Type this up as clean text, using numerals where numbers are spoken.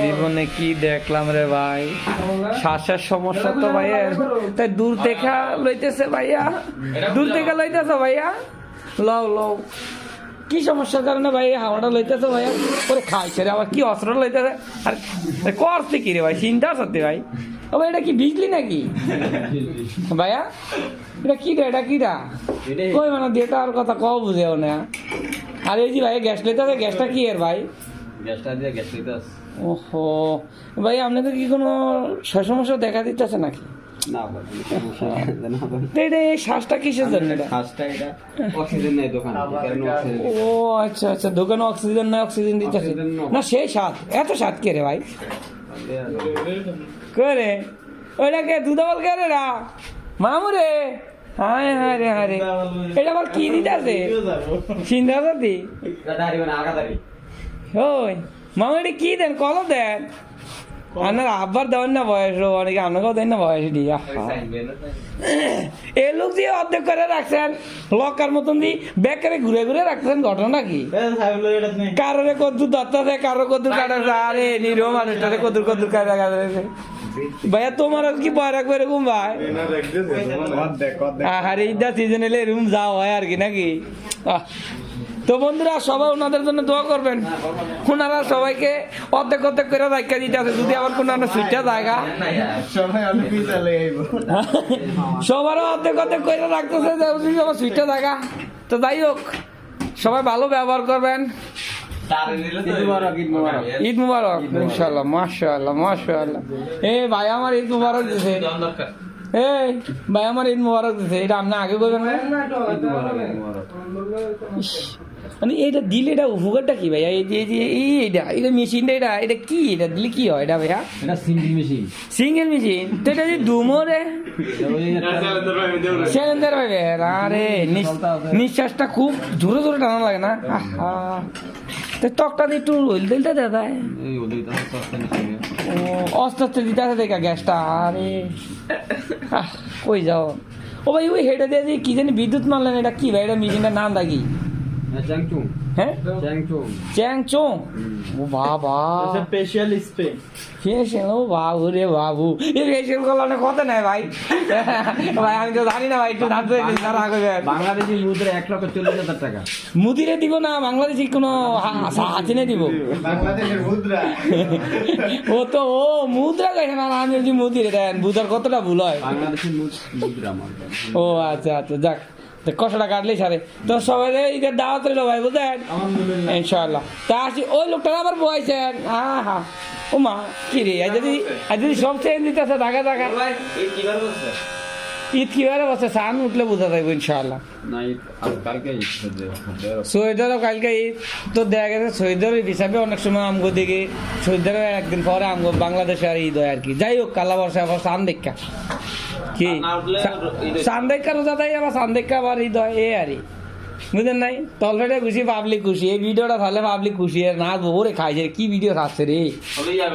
জীবনে কি দেখলাম রে ভাই, শ্বাসের সমস্যা তো ভাইয়ের, তাই দূর থেকে লইতেছে ভাইয়া, দূর থেকে লইতেছে ভাইয়া, লও লও। কি সমস্যার কারণে ভাই হাওয়াটা লইতেছে ভাইয়া? ওরে খাইছে রে আবার, কি অস্ত্র লইতেছে আর করছে কি রে ভাই, চিন্তা সত্যি ভাই। ও ভাই এটা কি বিজলি নাকি ভাইয়া? এটা কি রে, এটা কিটা কই মানে দিয়ে আর কথা কও বুঝেও না। আর এই যে ভাই গ্যাস লইতেছে, গ্যাসটা কি এর ভাই? গ্যাসটা দিয়ে গ্যাস লইতেছে। ওহো ভাই, আপনাদের কি কোনো সমস্যা দেখা দিতেছে নাকি? না ভাই, সমস্যা না ভাই। এটা এই শ্বাসটা কিসের জন্য? এটা শ্বাসটা এটা অক্সিজেন নাই দোকানে, কারণ অক্সিজেন। ও আচ্ছা আচ্ছা, দোকানে অক্সিজেন নাই, অক্সিজেন দিতেছে না। সেই স্বাদ, এত স্বাদ কে রে ভাই? করে ওইটাকে দুধাবল কে রে রা মামু রে? হায় হায় রে হায় রে, এটা আবার কি দিতেছে? চিন্তা করতি ওই মামু, এটা কি দেন? কলম দেন? আপনার আব্বার দেওয়ার না বয়স, অনেকে আপনাকেও দেন না বয়স দিয়া। এই লোক দিয়ে অর্ধেক করে রাখছেন লকার মতন দিয়ে, ব্যাগ করে ঘুরে ঘুরে রাখছেন, ঘটনা কি? কারোরে কদ্দুর দত্তাছে, কারো কদ্দুর কাটাছে। আরে নিরীহ মানুষটারে কদ্দুর কদ্দুর কাটা কাটাছে ভাইয়া। তোমার কি ভয় রাখবে এরকম ভাই? আরে ঈদা সিজন এলে এরকম যাও হয় আর কি নাকি? তো বন্ধুরা সবাই ওনাদের জন্য দোয়া করবেন, ওনারা সবাইকে অর্ধেক অর্ধেক করে রাখা দিতে আছে। যদি আবার কোনো সুইটা জায়গা সবারও অর্ধেক অর্ধেক করে রাখতেছে, আবার সুইটা জায়গা। তো যাই হোক, সবাই ভালো ব্যবহার করবেন। ঈদ মুবারক ইনশাল্লাহ। মাশাআল্লাহ মাশাআল্লাহ। এ ভাই আমার ঈদ মুবারক দিছে, এই ভাই আমার ঈদ মুবারক দিছে। এটা আপনি আগে বলবেন না? মানে এটা দিলে এটা উপকারটা কি ভাইয়া? এই যে এইটা এটা মেশিনটা, এটা এটা কি? এটা দিলে কি হয় এটা ভাইয়া? এটা সিঙ্গেল মেশিন। সিঙ্গেল মেশিন তো এটা যে ডুমোরে সিলিন্ডার ভাই। আরে নিঃশ্বাসটা খুব জোরে জোরে টানা লাগে না? তো টকটা দিয়ে একটু ওইল দিলটা দাদা, ও আস্তে আস্তে দিতে আছে দেখা গ্যাসটা। আরে কই যাও ও ভাই? ওই হেঁটে দিয়ে যে কি জানি বিদ্যুৎ মারলেন, এটা কি ভাই? এটা মেশিনটার নাম কি? হ্যাঁ চ্যাংচং। ও বাবা, স্পেশাল স্প্রে। ফেশিয়াল। ও বাবু রে বাবু, এই ফেশিয়াল করলে কত নেয় ভাই? ভাই আমি তো জানি না ভাই, একটু জানতে বাংলাদেশি মুদ্রা 1,40,000 টাকা। মুদিরে দিব না, বাংলাদেশি কোনো হাতিনে দিব? বাংলাদেশের মুদ্রা। ও তো ও মুদ্রা গাইছে না, আমি যদি মুদিরে দেন বুঝার কতটা ভুল হয়। বাংলাদেশি মুদ্রা। ও আচ্ছা আচ্ছা, যাক কষ্টটা কাটলেই সারে। তো সবাই ঈদের দাওয়াত রইল ভাই, বুঝলেন? ইনশাআল্লাহ। তা আসি, ওই লোকটা আবার বয়সেন। হা ও মা কি রে, যদি সব চেঞ্জ দিতেছে ঢাকা ঢাকা। ঈদ কিবারে বসে, সান উঠলে বোঝা যাবে ইনশাআল্লাহ। সৈয়দেরও কালকে ঈদ, তো দেখা গেছে সৈয়দের হিসাবে অনেক সময় আমগো দিকে সৈয়দের একদিন পরে আমগো বাংলাদেশে আর ঈদ হয় আর কি। যাই হোক, কালা বর্ষা আবার সান দেখা কি সান্দেকা রোজা দেয়, আবার সান্দেকা আবার ঈদ হয়, এ আরে বুঝলেন নাই? তলফেটে খুশি পাবলিক খুশি। এই ভিডিওটা তাহলে পাবলিক খুশি না, ওরে খাইছে কি ভিডিও খাচ্ছে রে।